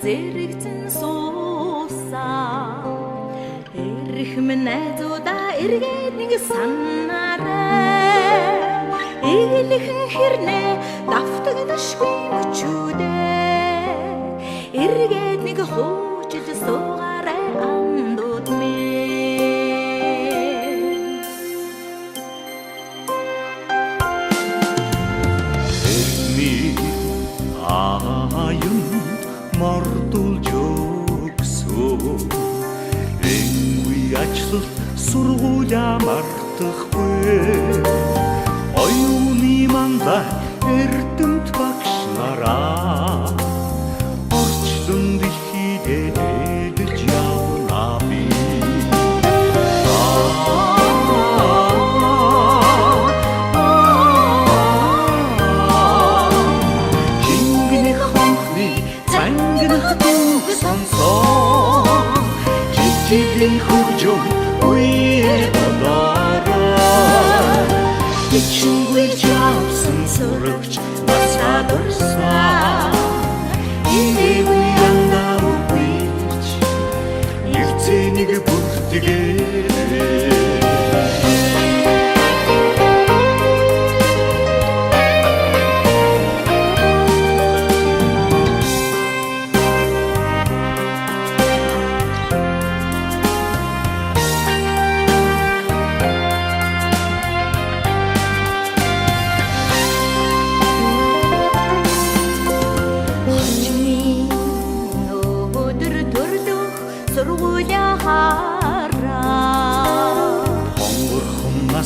Зэрэгцэн суусаа эрх минь найзуудаа эргээд нэг санаарай эглэхэн хэрнээ давтагдашгүй мөчүүдээ эргээд нэг хуучиж суугаарай андууд минь эртний аюун мордулж өгсөн энгүй ажил сургуулиа мартахгүй оюуны мандаа эрдэмт багш нараа орчлон дэлхийд эдэлж явна би Жижигэн хөгжим үеэр бодорой Ичингүй жавсан сурагч насаад урсаа Инээгүй андаа үгүйч Нэгцэнийг бүртгээ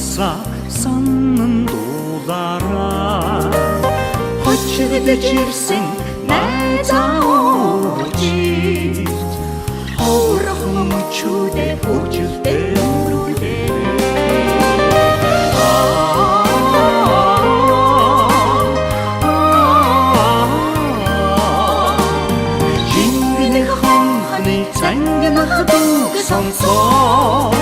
Саннын дуулаараа Хочигдэж ирсэн найзаа уучид Ховрхон мөчүүдээ хөгжилтэй өнгөрүүлээ Жингэнэх хонхны цангинах дууг сонсоо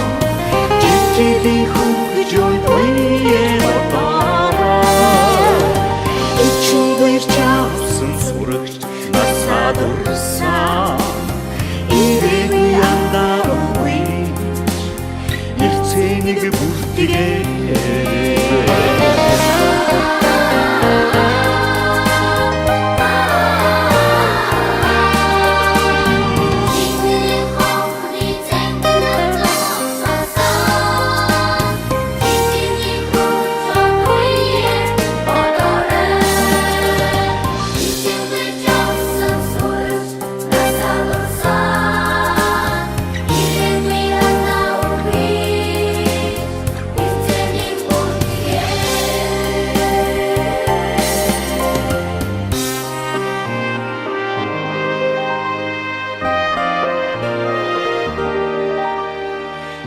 Жижигэн хөгжим үеэр бодорой Ичингүй жавсан сурагч насаад урсаа Ирээгүй андаа үгүйч Нэгцэнийг бүртгээ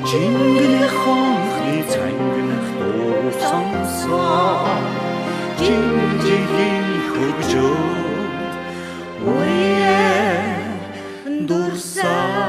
Жингэнэх хонхны цангинах дуу сонсоо Жижигэн хөгжим үеэр дурсаа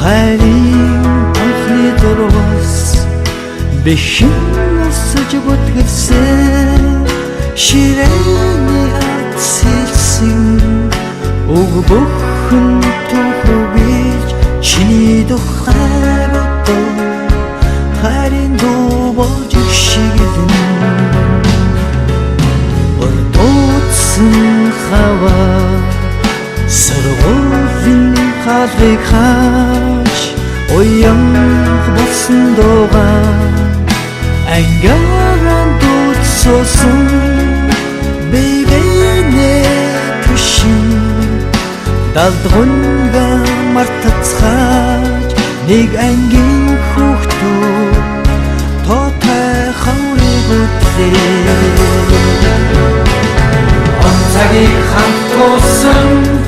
Хайрын анхны дурвас бэхэн өсөж бүтгэсэн бүхэн түүхийж чиний тухай бодоо харин дуу болж шигэлэн Өртөөцсөн хаваа Сөргөлийн халыг хаач Уянг болсон дуугаа Ангааран дуудсуусан Бэйгэнэ түшин Далдгунга мартацхаач Нэг ангийн хүүхдүүд Тоотай хаврыг үтлээ Он цагийг хамт туусан